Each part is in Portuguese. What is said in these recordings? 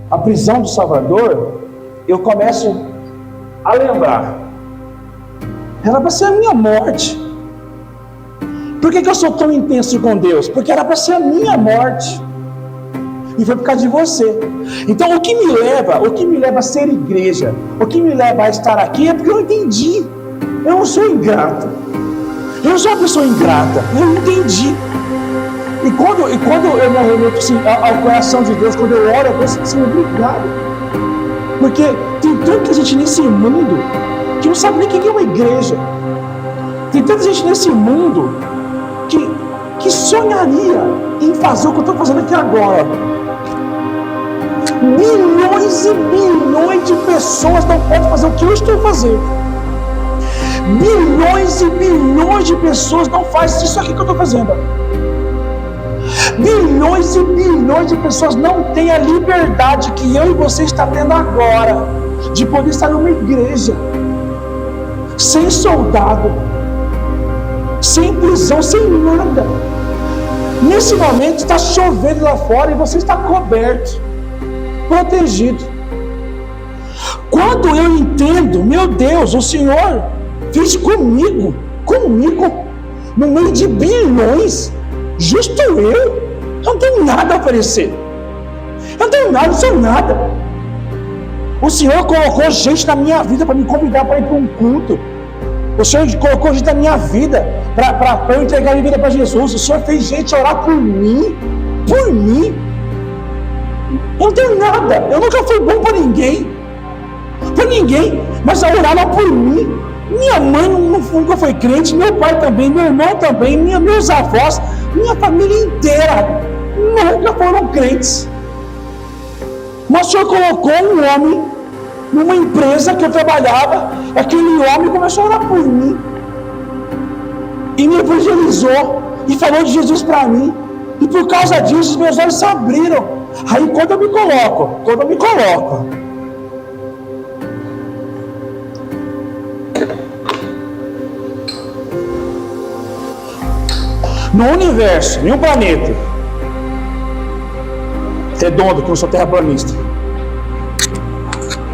a prisão do Salvador, eu começo a lembrar. Era para ser a minha morte. Por que eu sou tão intenso com Deus? Porque era para ser a minha morte. E foi por causa de você. Então o que me leva a ser igreja, o que me leva a estar aqui é porque eu entendi. Eu não sou ingrato. Eu não sou uma pessoa ingrata. Eu entendi. E quando eu me arremeto assim, ao coração de Deus, quando eu oro, eu penso assim, obrigado. Porque tem tanta gente nesse mundo que não sabe nem o que é uma igreja. Tem tanta gente nesse mundo que sonharia em fazer o que eu estou fazendo aqui agora. Milhões e bilhões de pessoas não podem fazer o que eu estou fazendo. Bilhões e bilhões de pessoas não fazem isso aqui que eu estou fazendo. Bilhões e bilhões de pessoas não têm a liberdade que eu e você está tendo agora, de poder estar numa igreja, sem soldado, sem prisão, sem nada. Nesse momento está chovendo lá fora e você está coberto, protegido. Quando eu entendo, meu Deus, o Senhor fez comigo, no meio de bilhões, justo eu não tenho nada a oferecer. Eu não tenho nada, não sou nada. O Senhor colocou gente na minha vida para me convidar para ir para um culto. O Senhor colocou gente na minha vida para eu entregar a minha vida para Jesus. O Senhor fez gente orar por mim. Eu não tenho nada. Eu nunca fui bom para ninguém. Mas oraram por mim. Minha mãe nunca foi crente, meu pai também, meu irmão também, meus avós, minha família inteira nunca foram crentes. Mas o Senhor colocou um homem numa empresa que eu trabalhava, aquele homem começou a orar por mim e me evangelizou e falou de Jesus para mim, e por causa disso os meus olhos se abriram. Aí quando eu me coloco no universo, em um planeta redondo, que não sou terraplanista,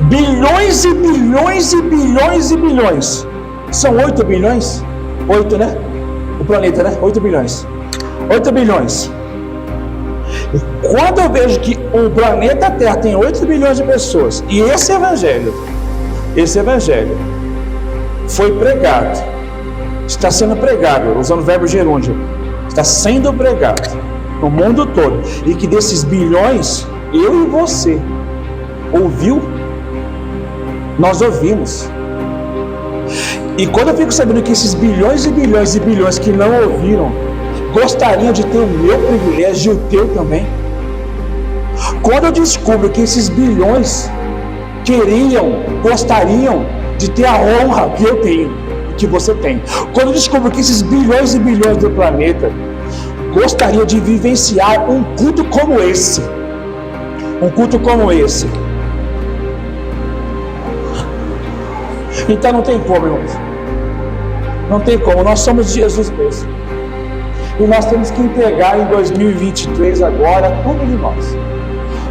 bilhões e bilhões e bilhões e bilhões, são 8 bilhões? 8, né? O planeta, né? 8 bilhões. E quando eu vejo que o planeta Terra tem 8 bilhões de pessoas, e esse evangelho foi pregado, está sendo pregado, usando o verbo gerúndio, está sendo pregado no mundo todo, e que desses bilhões, eu e você ouviu, nós ouvimos. E quando eu fico sabendo que esses bilhões e bilhões e bilhões que não ouviram, gostariam de ter o meu privilégio e o teu também. Quando eu descubro que esses bilhões gostariam de ter a honra que eu tenho, que você tem. Quando eu descubro que esses bilhões e bilhões do planeta gostariam de vivenciar um culto como esse, então não tem como, irmãos. Não tem como, nós somos de Jesus mesmo. E nós temos que entregar em 2023 agora tudo de nós.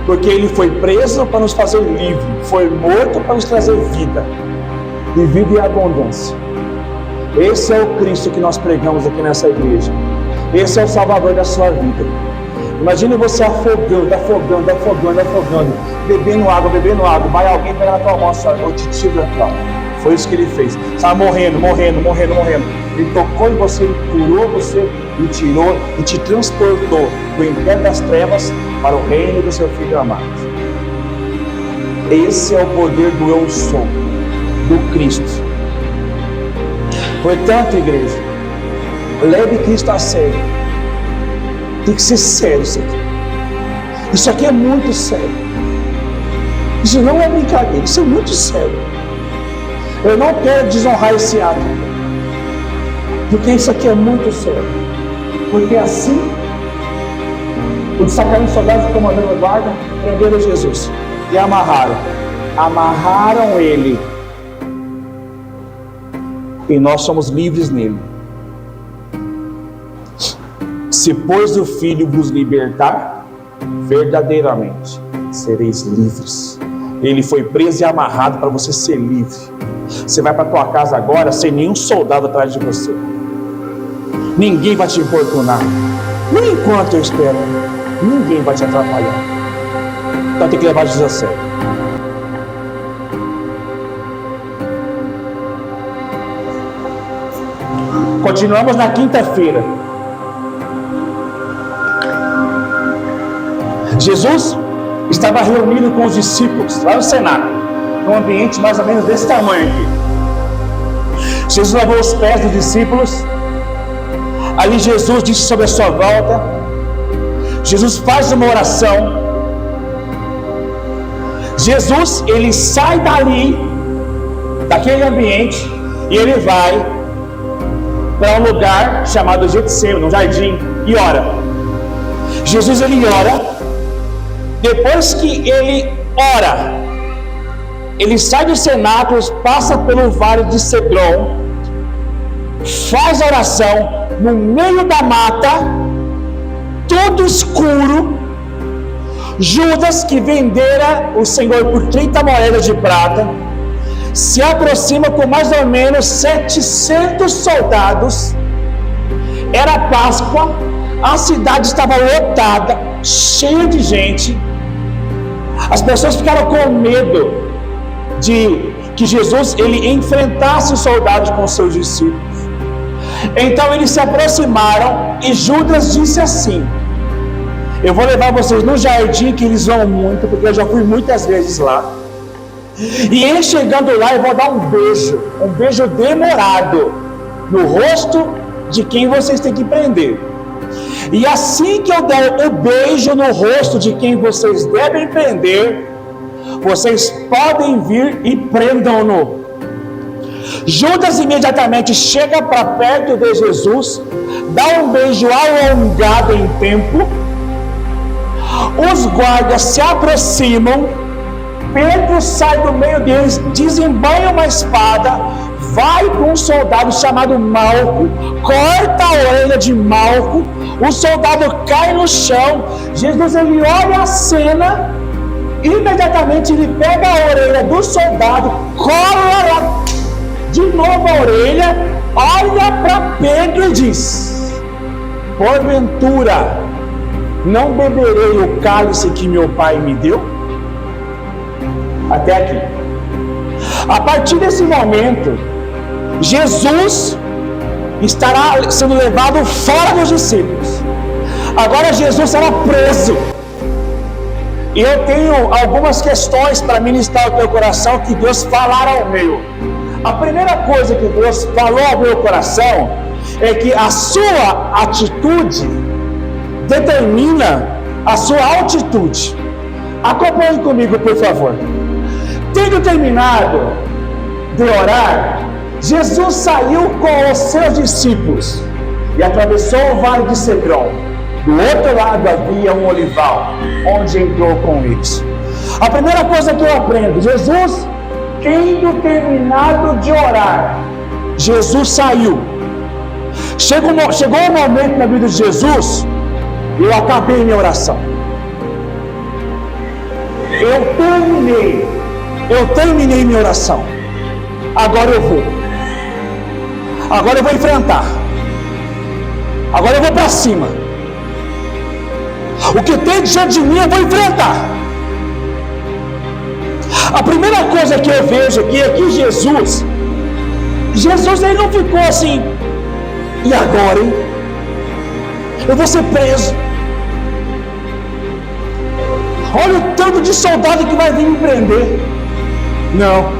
Porque Ele foi preso para nos fazer livre, foi morto para nos trazer vida. E vida em abundância. Esse é o Cristo que nós pregamos aqui nessa igreja. Esse é o Salvador da sua vida. Imagine você afogando, bebendo água. Vai alguém pegar na tua mão, eu te tiro da tua. Foi isso que Ele fez. Estava morrendo. Ele tocou em você, Ele curou você, Ele tirou e te transportou do império das trevas para o reino do seu Filho amado. Esse é o poder do eu sou, do Cristo. Portanto, igreja, leve Cristo a sério. Tem que ser sério isso aqui. Isso aqui é muito sério. Isso não é brincadeira, isso é muito sério. Eu não quero desonrar esse ato, porque isso aqui é muito sério. Porque assim, os sacaram soldados comandando a guarda, prenderam Jesus e amarraram ele. E nós somos livres nele. Se pois o Filho vos libertar, verdadeiramente sereis livres. Ele foi preso e amarrado para você ser livre. Você vai para a tua casa agora sem nenhum soldado atrás de você. Ninguém vai te importunar. Nem enquanto eu espero. Ninguém vai te atrapalhar. Então tem que levar Jesus a sério. Continuamos na quinta-feira. Jesus estava reunido com os discípulos lá no cenáculo, num ambiente mais ou menos desse tamanho aqui. Jesus lavou os pés dos discípulos. Ali Jesus disse sobre a sua volta. Jesus faz uma oração. Jesus, ele sai dali, daquele ambiente, e ele vai para um lugar chamado Getsemane, um jardim, e ora. Jesus, ele ora. Depois que ele ora, ele sai dos cenáculos, passa pelo vale de Cedron, faz a oração no meio da mata, todo escuro. Judas, que vendera o Senhor por 30 moedas de prata, se aproxima com mais ou menos 700 soldados. Era Páscoa, a cidade estava lotada, cheia de gente. As pessoas ficaram com medo de que Jesus ele enfrentasse os soldados com seus discípulos. Então eles se aproximaram e Judas disse assim: eu vou levar vocês no jardim, que eles vão muito, porque eu já fui muitas vezes lá. E ele chegando lá, eu vou dar um beijo demorado no rosto de quem vocês têm que prender. E assim que eu der o beijo no rosto de quem vocês devem prender, vocês podem vir e prendam-no. Judas imediatamente chega para perto de Jesus, dá um beijo alongado em tempo. Os guardas se aproximam. Pedro sai do meio deles, desembanha uma espada, vai para um soldado chamado Malco, corta a orelha de Malco, o soldado cai no chão. Jesus ele olha a cena, imediatamente ele pega a orelha do soldado, cola de novo a orelha, olha para Pedro e diz: porventura não beberei o cálice que meu pai me deu? Até aqui. A partir desse momento, Jesus estará sendo levado fora dos discípulos. Agora Jesus será preso. E eu tenho algumas questões para ministrar ao teu coração que Deus falará ao meu. A primeira coisa que Deus falou ao meu coração é que a sua atitude determina a sua altitude. Acompanhe comigo, por favor. Tendo terminado de orar, Jesus saiu com os seus discípulos e atravessou o vale de Cedron. Do outro lado havia um olival, onde entrou com eles. A primeira coisa que eu aprendo: Jesus, tendo terminado de orar, Jesus saiu. Chegou um momento na vida de Jesus, eu acabei minha oração. Eu terminei minha oração. Agora eu vou enfrentar. Agora eu vou para cima. O que tem diante de mim eu vou enfrentar. A primeira coisa que eu vejo aqui é que Jesus ele não ficou assim: e agora, hein? Eu vou ser preso. Olha o tanto de soldado que vai vir me prender. Não.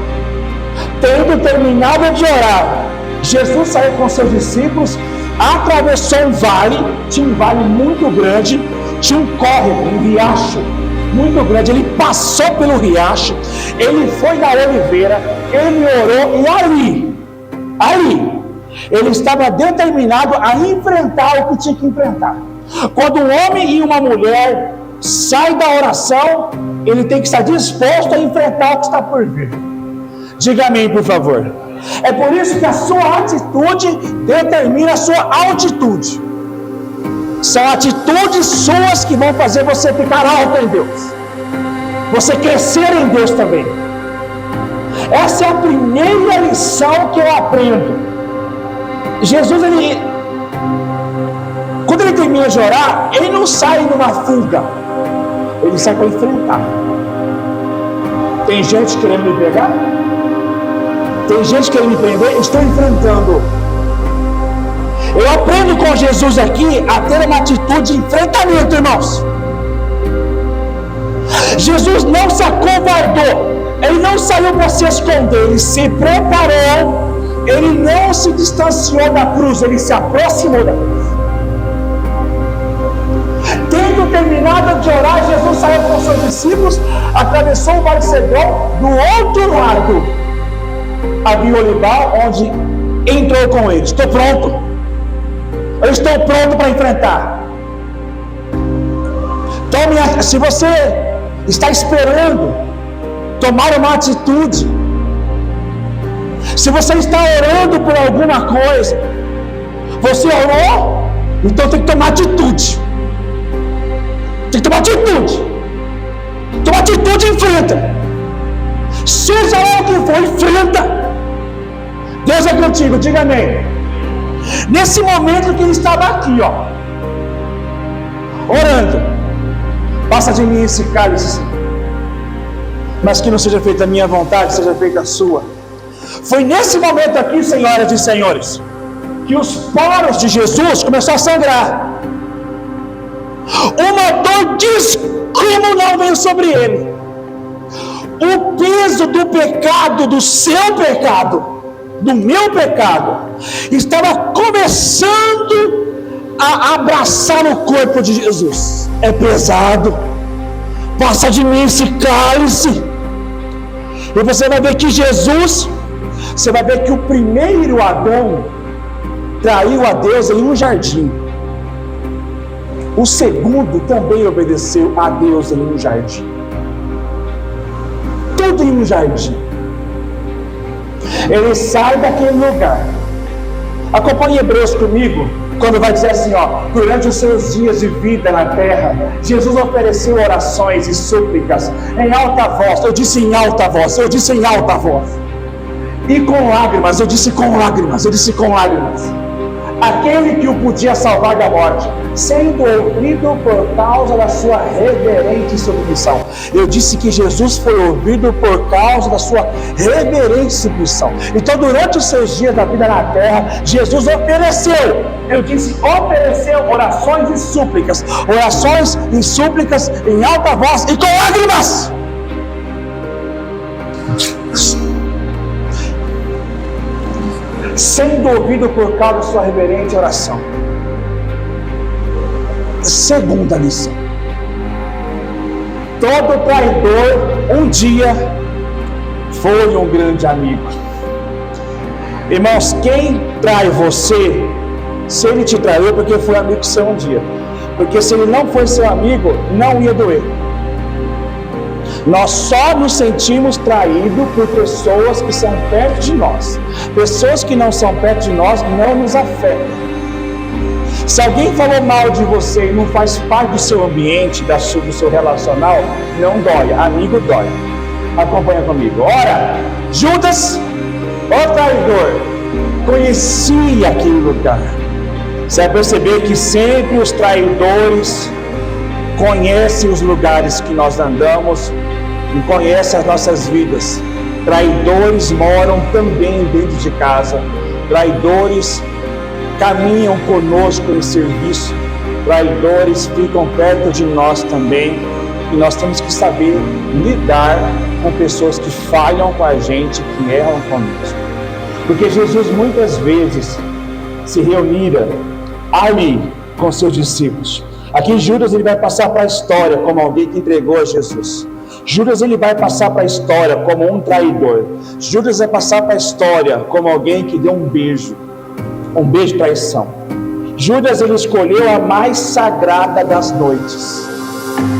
Tendo terminado de orar, Jesus saiu com seus discípulos, atravessou um vale, tinha um vale muito grande, tinha um córrego, um riacho muito grande. Ele passou pelo riacho, ele foi na oliveira, ele orou, e ali, ele estava determinado a enfrentar o que tinha que enfrentar. Quando um homem e uma mulher saem da oração, ele tem que estar disposto a enfrentar o que está por vir. Diga amém, por favor. É por isso que a sua atitude determina a sua altitude. São atitudes suas que vão fazer você ficar alto em Deus. você crescer em Deus também. Essa é a primeira lição que eu aprendo. Jesus, quando ele termina de orar, ele não sai numa fuga, ele sai para enfrentar. Tem gente querendo me pegar, tem gente querendo me prender, estou enfrentando. Eu aprendo com Jesus aqui a ter uma atitude de enfrentamento, irmãos. Jesus não se acovardou, ele não saiu para se esconder, ele se preparou, ele não se distanciou da cruz, ele se aproximou da cruz. Tendo terminado de orar, Jesus saiu com seus discípulos, atravessou o Vale Cedron, do outro lado havia o olival, onde entrou com eles. Estou pronto, eu estou pronto para enfrentar. Então, se você está esperando tomar uma atitude, se você está orando por alguma coisa, você orou, então tem que tomar atitude. Tem que tomar atitude. Toma atitude e enfrenta. Seja lá o que for, enfrenta. Deus é contigo, diga amém. Nesse momento que ele estava aqui, orando, passa de mim esse cálice, mas que não seja feita a minha vontade, seja feita a sua. Foi nesse momento aqui, senhoras e senhores, que os poros de Jesus começaram a sangrar. Uma dor descomunal veio sobre ele. O peso do pecado, do seu pecado, do meu pecado, estava começando a abraçar o corpo de Jesus. É pesado. Passa de mim esse cálice. E você vai ver que Jesus, você vai ver que o primeiro Adão traiu a Deus em um jardim. O segundo também obedeceu a Deus em um jardim. Tudo em um jardim. Ele sai daquele lugar. Acompanhe Hebreus comigo, quando vai dizer assim, durante os seus dias de vida na terra, Jesus ofereceu orações e súplicas em alta voz. Eu disse em alta voz, eu disse em alta voz. E com lágrimas, eu disse com lágrimas, eu disse com lágrimas. Aquele que o podia salvar da morte, sendo ouvido por causa da sua reverente submissão. Eu disse que Jesus foi ouvido por causa da sua reverente submissão. Então, durante os seus dias da vida na terra, Jesus ofereceu, eu disse ofereceu orações e súplicas em alta voz e com lágrimas. Sendo ouvido por causa da sua reverente oração. Segunda lição. Todo traidor um dia foi um grande amigo. Irmãos, quem trai você, se ele te traiu, porque foi amigo seu um dia. Porque se ele não foi seu amigo, não ia doer. Nós só nos sentimos traídos por pessoas que são perto de nós. Pessoas que não são perto de nós não nos afetam. Se alguém falou mal de você e não faz parte do seu ambiente, do seu relacional, não dói. Amigo dói. Acompanha comigo. Ora, Judas, o traidor, conhecia aquele lugar. Você vai perceber que sempre os traidores conhecem os lugares que nós andamos e conhecem as nossas vidas. Traidores moram também dentro de casa. Traidores caminham conosco em serviço. Traidores ficam perto de nós também. E nós temos que saber lidar com pessoas que falham com a gente, que erram conosco. Porque Jesus muitas vezes se reunira ali com seus discípulos. Aqui Judas ele vai passar para a história como alguém que entregou a Jesus. Judas ele vai passar para a história como um traidor. Judas vai passar para a história como alguém que deu um beijo de traição. Judas ele escolheu a mais sagrada das noites,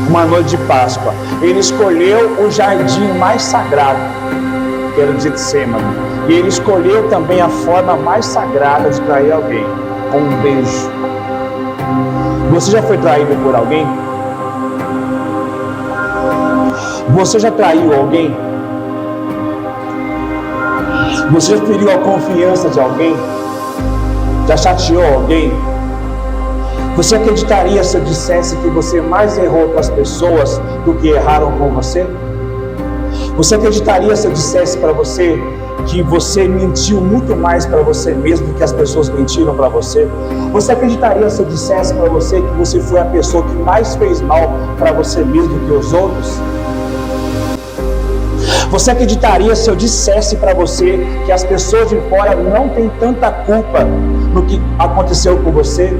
uma noite de Páscoa. Ele escolheu o jardim mais sagrado, que era o Getsemane. E ele escolheu também a forma mais sagrada de trair alguém, com um beijo. Você já foi traído por alguém? Você já traiu alguém? Você já feriu a confiança de alguém? Já chateou alguém? Você acreditaria se eu dissesse que você mais errou com as pessoas do que erraram com você? Você acreditaria se eu dissesse para você que você mentiu muito mais para você mesmo do que as pessoas mentiram para você? Você acreditaria se eu dissesse para você que você foi a pessoa que mais fez mal para você mesmo do que os outros? Você acreditaria se eu dissesse para você que as pessoas de fora não têm tanta culpa no que aconteceu com você?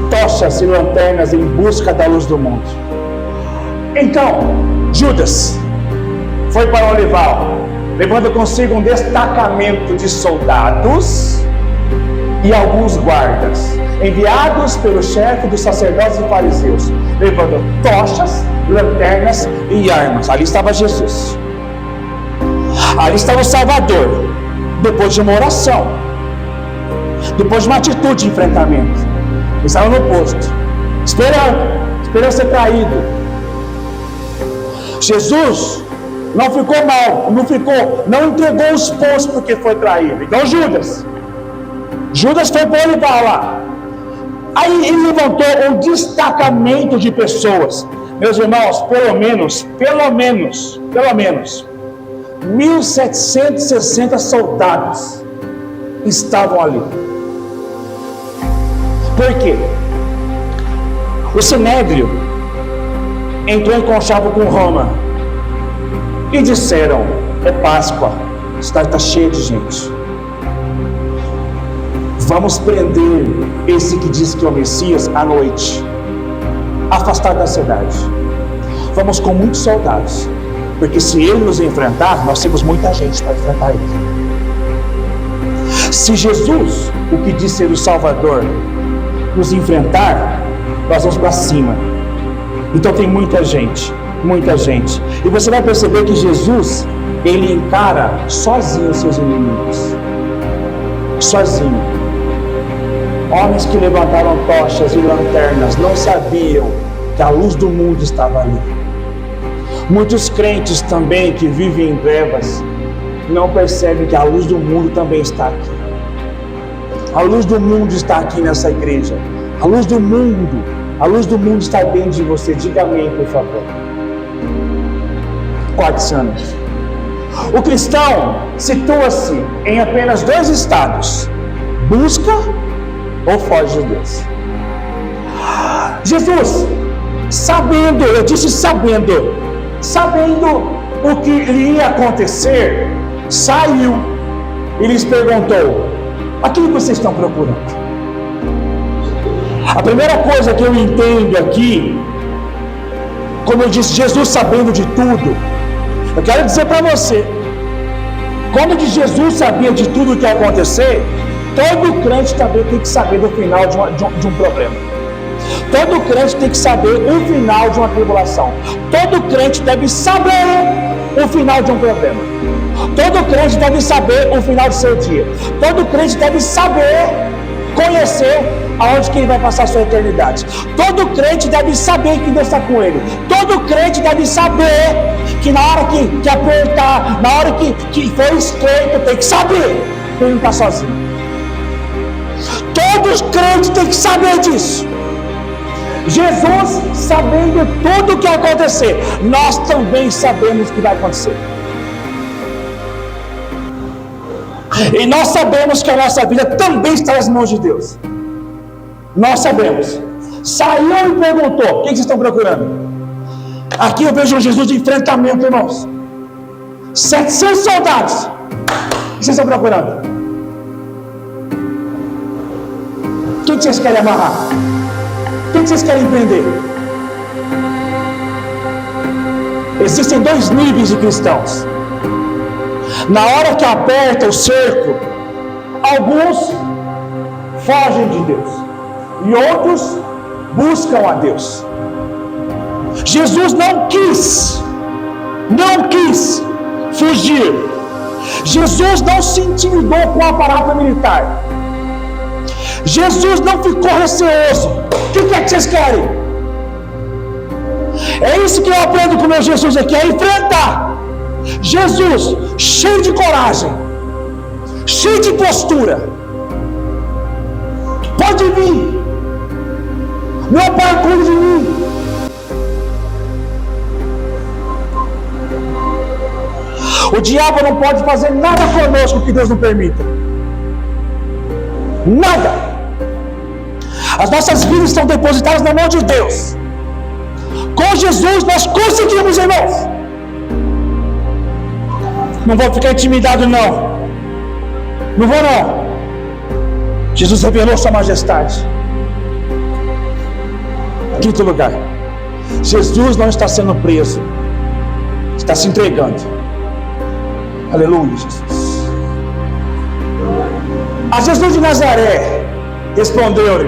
Tochas e lanternas em busca da luz do mundo. Então, Judas foi para o Olival, levando consigo um destacamento de soldados e alguns guardas, enviados pelo chefe dos sacerdotes e fariseus, levando tochas, lanternas e armas. Ali estava Jesus. Ali estava o Salvador, depois de uma oração, depois de uma atitude de enfrentamento. Ele estava no posto, esperando ser traído. Jesus não ficou mal, não entregou os postos porque foi traído. Então Judas foi para o Olival lá. Aí ele levantou um destacamento de pessoas. Meus irmãos, pelo menos 1.760 soldados estavam ali. Por quê? O Sinédrio entrou em conchavo com Roma e disseram: é Páscoa, a cidade está cheia de gente, vamos prender esse que diz que é o Messias à noite, afastado da cidade. Vamos com muitos soldados, porque se ele nos enfrentar, nós temos muita gente para enfrentar ele. Se Jesus, o que diz ser o Salvador, nos enfrentar, nós vamos para cima. Então tem muita gente. E você vai perceber que Jesus, ele encara sozinho os seus inimigos. Sozinho. Homens que levantaram tochas e lanternas não sabiam que a luz do mundo estava ali. Muitos crentes também que vivem em trevas não percebem que a luz do mundo também está aqui. A luz do mundo está aqui nessa igreja. A luz do mundo está dentro de você. Diga amém, por favor. Quarto ano. O cristão situa-se em apenas dois estados: busca ou foge de Deus. Jesus, sabendo o que iria acontecer, saiu e lhes perguntou: a quem vocês estão procurando? A primeira coisa que eu entendo aqui, como eu disse, Jesus sabendo de tudo, eu quero dizer para você, como que Jesus sabia de tudo o que ia acontecer, todo crente também tem que saber do final de um problema. Todo crente tem que saber o final de uma tribulação. Todo crente deve saber o final de um problema. Todo crente deve saber o final do seu dia. Todo crente deve saber, conhecer aonde que ele vai passar a sua eternidade. Todo crente deve saber que Deus está com ele. Todo crente deve saber que na hora que apertar, na hora que for estreito, tem que saber que ele não está sozinho. Todos os crentes têm que saber disso. Jesus, sabendo tudo o que vai acontecer, nós também sabemos o que vai acontecer. E nós sabemos que a nossa vida também está nas mãos de Deus. Nós sabemos. Saiu e perguntou: o que vocês estão procurando? Aqui eu vejo um Jesus de enfrentamento, irmãos. 700 soldados. O que vocês estão procurando? O que vocês querem amarrar? O que vocês querem prender? Existem dois níveis de cristãos. Na hora que aperta o cerco, alguns fogem de Deus e outros buscam a Deus. Jesus não quis fugir. Jesus não se intimidou com o aparato militar. Jesus não ficou receoso. O que é que vocês querem? É isso que eu aprendo com o meu Jesus aqui, é enfrentar. Jesus, cheio de coragem, cheio de postura. Pode vir. Meu Pai cuida de mim. O diabo não pode fazer nada conosco que Deus não permita. Nada. As nossas vidas estão depositadas na mão de Deus. Com Jesus nós conseguimos, irmãos. Não vou ficar intimidado, não. Não vou, não. Jesus revelou sua majestade. Quinto lugar, Jesus não está sendo preso, está se entregando. Aleluia, Jesus. A Jesus de Nazaré responderam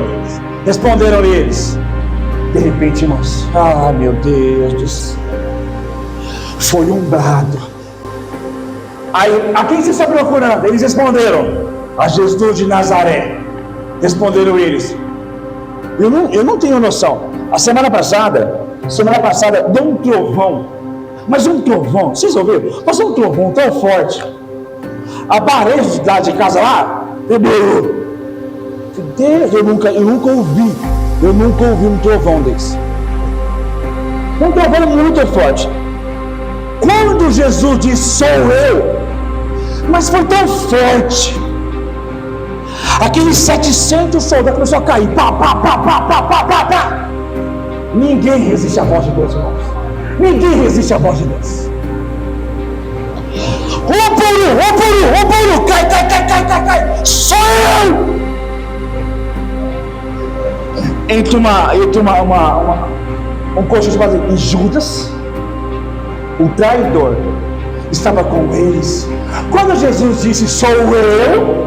eles. De repente, irmãos, meu Deus do céu, foi um brado. Aí, a quem você está procurando? Eles responderam: a Jesus de Nazaré. Responderam eles. Eu não tenho noção. A semana passada deu um trovão. Mas um trovão, vocês ouviram? Mas um trovão tão forte. A parede lá de casa lá, Deus, eu nunca ouvi um trovão desse. Um trovão muito forte. Quando Jesus disse, sou eu, mas foi tão forte. Aqueles 700 soldados começaram a cair. Pá, pá, pá, pá, pá, pá, pá, pá. Ninguém resiste à voz de Deus, irmãos. Ninguém resiste à voz de Deus. Um por um, cai. Sou eu! Entre um coxo de Judas, o traidor, estava com eles. Quando Jesus disse, sou eu,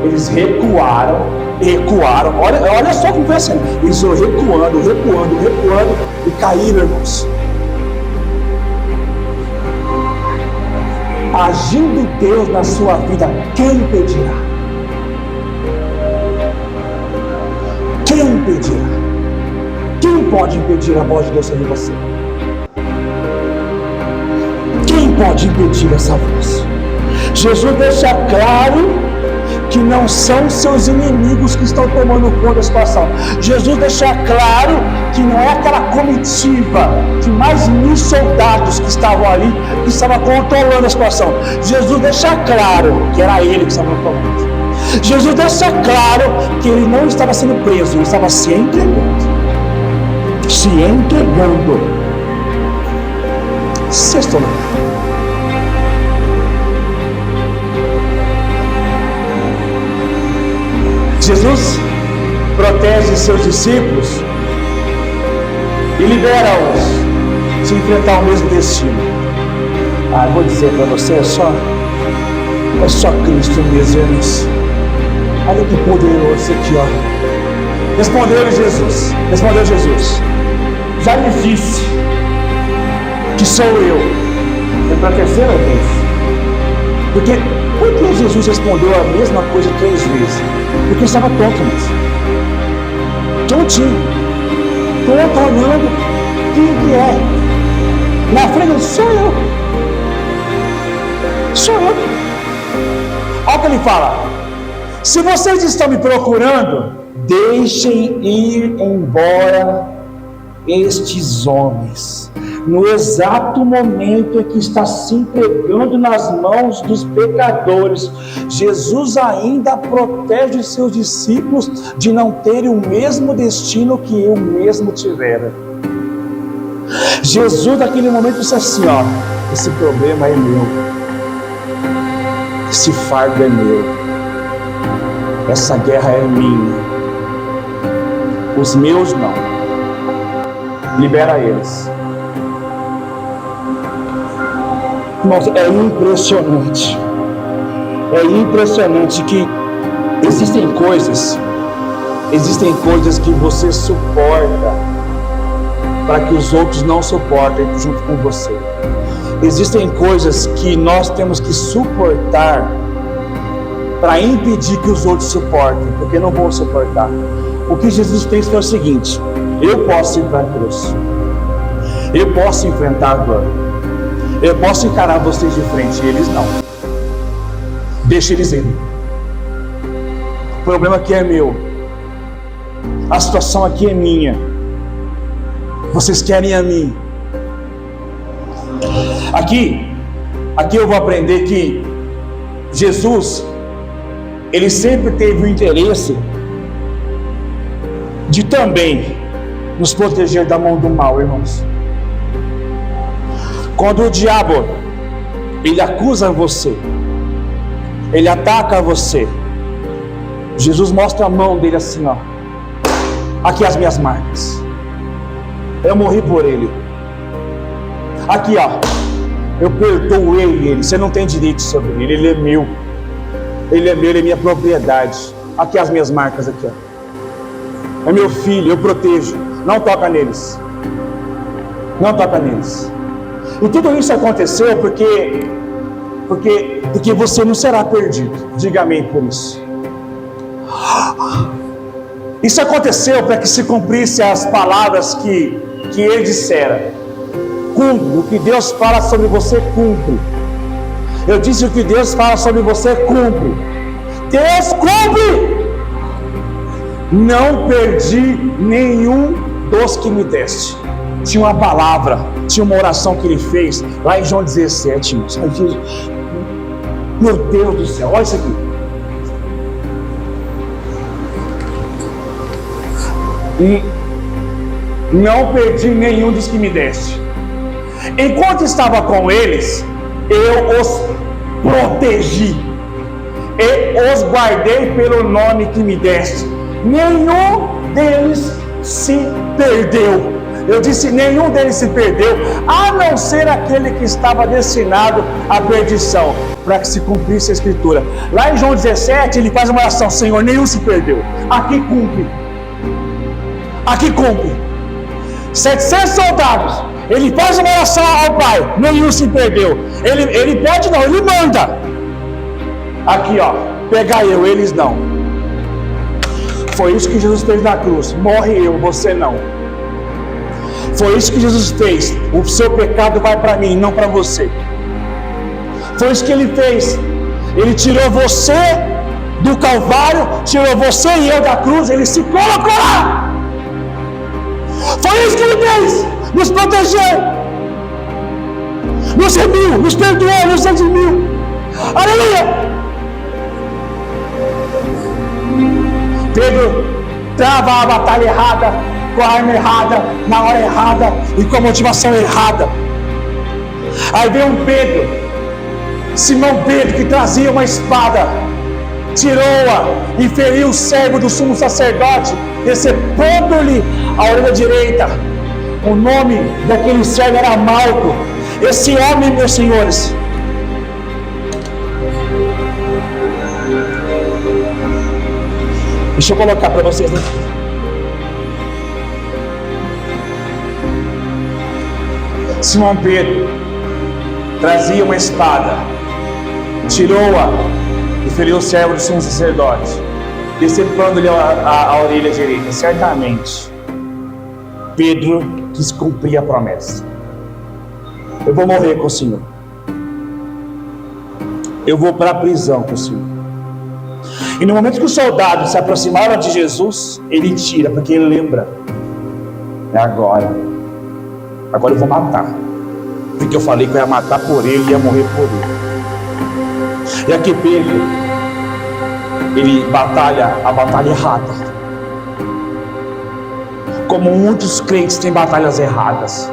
eles recuaram. Olha só como foi assim. Eles foram recuando e caíram, irmãos. Agindo Deus na sua vida, quem impedirá? Quem impedirá? Quem pode impedir a voz de Deus sobre você? Quem pode impedir essa voz? Jesus deixa claro que não são seus inimigos que estão tomando conta da situação. Jesus deixa claro que não é aquela comitiva de mais 1000 soldados que estavam ali, que estavam controlando a situação. Jesus deixa claro que era ele que estava controlando. Jesus deixa claro que ele não estava sendo preso, ele estava se entregando. Sexto lugar. Jesus protege seus discípulos e libera-os de enfrentar o mesmo destino. Eu vou dizer para você, é só Cristo mesmo, irmãos. Olha que poderoso isso aqui, ó. Respondeu Jesus, já lhes disse que sou eu. Foi para a terceira vez. Por que Jesus respondeu a mesma coisa 3 vezes? Porque estava tonto mesmo. Tontinho. Tonto, olhando. Quem que é? Na frente, sou eu. Olha o que ele fala. Se vocês estão me procurando, deixem ir embora estes homens. No exato momento em que está se entregando nas mãos dos pecadores, Jesus ainda protege os seus discípulos de não terem o mesmo destino que eu mesmo tivera. Jesus naquele momento disse assim, esse problema é meu, esse fardo é meu, essa guerra é minha, os meus não, libera eles. Irmãos, é impressionante que existem coisas que você suporta para que os outros não suportem junto com você. Existem coisas que nós temos que suportar para impedir que os outros suportem, porque não vão suportar. O que Jesus fez foi o seguinte: eu posso ir para a cruz, eu posso enfrentar a dor, eu posso encarar vocês de frente, e eles não. Deixa eles irem. O problema aqui é meu, a situação aqui é minha. Vocês querem a mim. Aqui eu vou aprender que Jesus, ele sempre teve o interesse de também nos proteger da mão do mal, irmãos. Quando o diabo, ele acusa você, ele ataca você, Jesus mostra a mão dele assim, ó. Aqui as minhas marcas. Eu morri por ele. Aqui, ó. Eu perdoo ele. Você não tem direito sobre ele. Ele é meu. Ele é meu, ele é minha propriedade. Aqui as minhas marcas, aqui, ó. É meu filho, eu protejo. Não toca neles. Não toca neles. E tudo isso aconteceu porque você não será perdido. Diga amém por isso. Isso aconteceu para que se cumprisse as palavras que ele dissera. Cumpre. O que Deus fala sobre você, cumpre. Eu disse: o que Deus fala sobre você, cumpre. Deus cumpre. Não perdi nenhum dos que me deste. Tinha uma palavra, tinha uma oração que ele fez lá em João 17, irmãos. Meu Deus do céu, olha isso aqui. E não perdi nenhum dos que me deste. Enquanto estava com eles, eu os protegi e os guardei pelo nome que me deste. Nenhum deles se perdeu. Eu disse: nenhum deles se perdeu, a não ser aquele que estava destinado à perdição, para que se cumprisse a Escritura. Lá em João 17, ele faz uma oração: Senhor, nenhum se perdeu. Aqui cumpre. Aqui cumpre. 700 soldados. Ele faz uma oração ao Pai: nenhum se perdeu. Ele pode não, ele manda. Aqui, ó, pegar eu, eles não. Foi isso que Jesus fez na cruz. Morre eu, você não. Foi isso que Jesus fez. O seu pecado vai para mim, não para você. Foi isso que ele fez. Ele tirou você do Calvário, tirou você e eu da cruz. Ele se colocou lá. Foi isso que ele fez. Nos protegeu, nos remiu, nos perdoou, nos redimiu. Aleluia! Pedro trava a batalha errada, com a arma errada, na hora errada e com a motivação errada. Aí vem um Pedro, Simão Pedro, que trazia uma espada, tirou-a e feriu o servo do sumo sacerdote, decepando-lhe a orelha direita. O nome daquele servo era Malco. Esse homem, meus senhores, deixa eu colocar para vocês, né? Simão Pedro trazia uma espada, tirou-a e feriu o servo do sumo sacerdote, decepando-lhe a orelha direita. Certamente Pedro quis cumprir a promessa. Eu vou morrer com o Senhor. Eu vou para a prisão com o Senhor. E no momento que os soldados se aproximaram de Jesus, ele tira, porque ele lembra: é agora. Agora eu vou matar. Porque eu falei que eu ia matar por ele e ia morrer por ele. E aqui Pedro, ele batalha a batalha errada. Como muitos crentes têm batalhas erradas.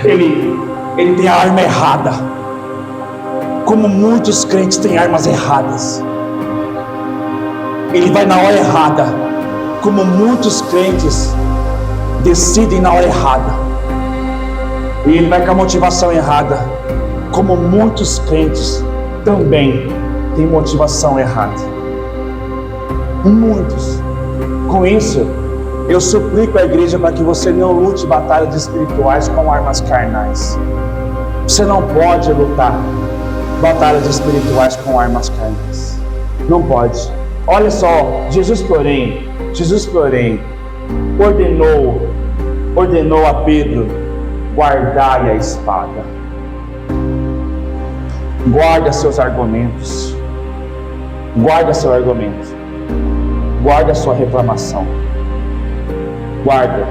Ele tem a arma errada. Como muitos crentes têm armas erradas. Ele vai na hora errada. Como muitos crentes decidem na hora errada. E ele vai com a motivação errada. Como muitos crentes também têm motivação errada. Muitos. Com isso, eu suplico à igreja para que você não lute batalhas espirituais com armas carnais. Você não pode lutar batalhas espirituais com armas carnais. Não pode. Olha só, Jesus, porém, ordenou a Pedro: guardai a espada. Guarda seus argumentos. Guarda seu argumento. Guarda sua reclamação. Guarda.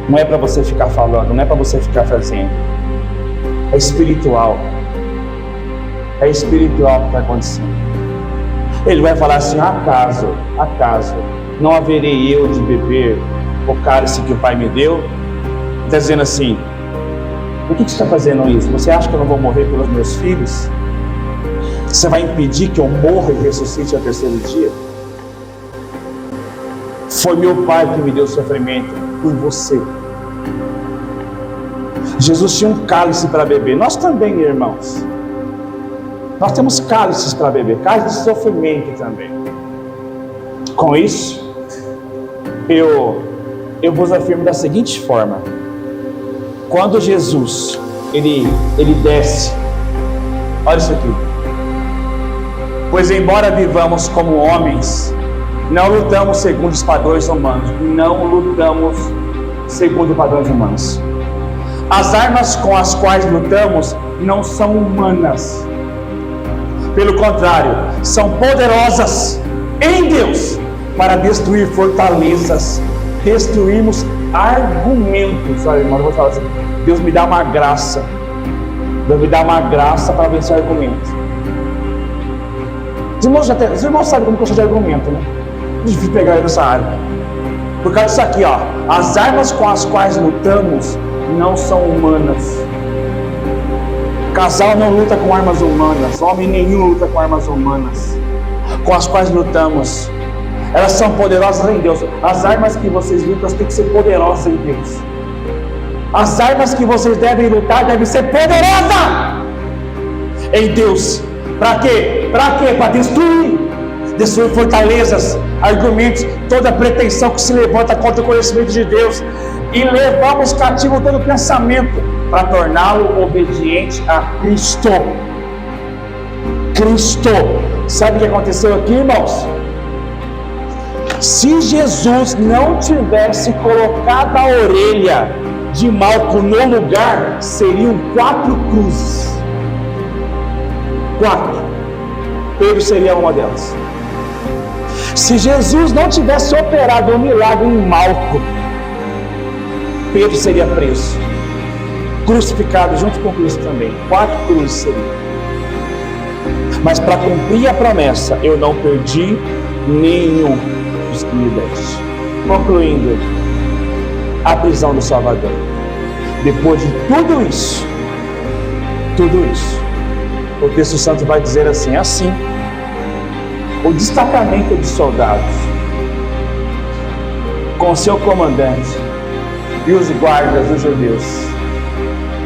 Não é para você ficar falando, não é para você ficar fazendo. É espiritual. É espiritual o que está acontecendo. Ele vai falar assim: acaso não haverei eu de beber o cálice que o Pai me deu? Está dizendo assim: por que você está fazendo isso? Você acha que eu não vou morrer pelos meus filhos? Você vai impedir que eu morra e ressuscite ao terceiro dia? Foi meu Pai que me deu sofrimento por você. Jesus tinha um cálice para beber. Nós também, irmãos. Nós temos cálices para beber, cálice de sofrimento também. Com isso, eu vos afirmo da seguinte forma: quando Jesus ele desce, olha isso aqui. Pois embora vivamos como homens, não lutamos segundo os padrões humanos. Não lutamos segundo padrões humanos. As armas com as quais lutamos não são humanas. Pelo contrário, são poderosas em Deus para destruir fortalezas, destruirmos argumentos. Olha, irmão, eu vou falar assim: Deus me dá uma graça. Deus me dá uma graça para vencer argumentos. Os irmãos sabem como que eu sou de argumento, né? Difícil pegar nessa área. Por causa disso aqui, ó. As armas com as quais lutamos não são humanas. Casal não luta com armas humanas. Homem nenhum luta com armas humanas. Com as quais lutamos, elas são poderosas em Deus. As armas que vocês lutam têm que ser poderosas em Deus. As armas que vocês devem lutar devem ser poderosas em Deus. Para quê? Para destruir fortalezas, argumentos, toda pretensão que se levanta contra o conhecimento de Deus, e levamos cativo todo pensamento para torná-lo obediente a Cristo. Sabe o que aconteceu aqui, irmãos? Se Jesus não tivesse colocado a orelha de Malco no lugar, seriam 4 cruzes. 4. Pedro seria uma delas. Se Jesus não tivesse operado um milagre em Malco, Pedro seria preso, crucificado junto com Cristo também. 4 cruzes seriam. Mas para cumprir a promessa, eu não perdi nenhum dos que me deste. Concluindo, a prisão do Salvador. Depois de tudo isso, o texto santo vai dizer assim: o destacamento de soldados, com seu comandante e os guardas dos judeus,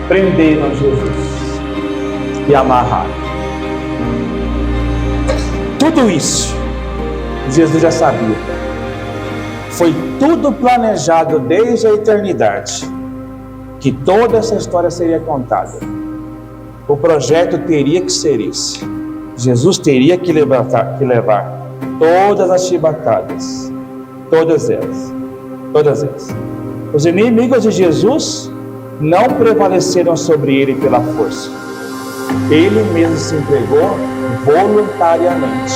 prenderam Jesus e amarraram. Tudo isso, Jesus já sabia. Foi tudo planejado desde a eternidade, que toda essa história seria contada. O projeto teria que ser esse. Jesus teria que levar todas as chibatadas, todas elas. Os inimigos de Jesus não prevaleceram sobre ele pela força. Ele mesmo se entregou voluntariamente.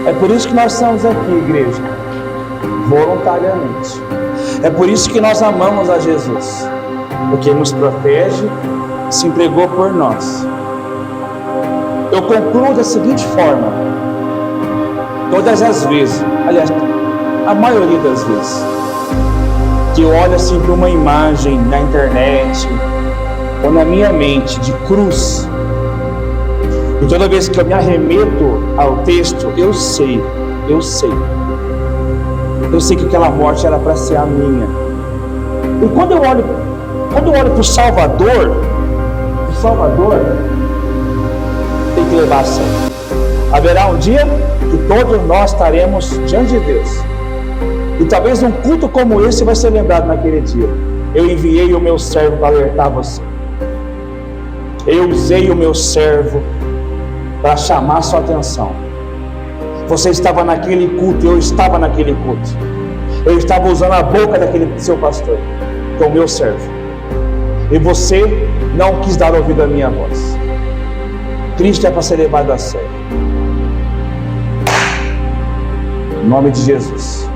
É por isso que nós estamos aqui, igreja, voluntariamente. É por isso que nós amamos a Jesus, porque nos protege, se entregou por nós. Eu concluo da seguinte forma: todas as vezes, aliás, a maioria das vezes, que eu olho assim para uma imagem na internet ou na minha mente de cruz, e toda vez que eu me arremeto ao texto, eu sei que aquela morte era para ser a minha. E quando eu olho para o Salvador tem que levar a sério. Haverá um dia que todos nós estaremos diante de Deus, e talvez um culto como esse vai ser lembrado naquele dia. Eu enviei o meu servo para alertar você. Eu usei o meu servo para chamar sua atenção. Você estava naquele culto, eu estava naquele culto. Eu estava usando a boca daquele seu pastor, que é o meu servo. E você não quis dar ouvido à minha voz. Cristo é para ser levado a sério. Em nome de Jesus.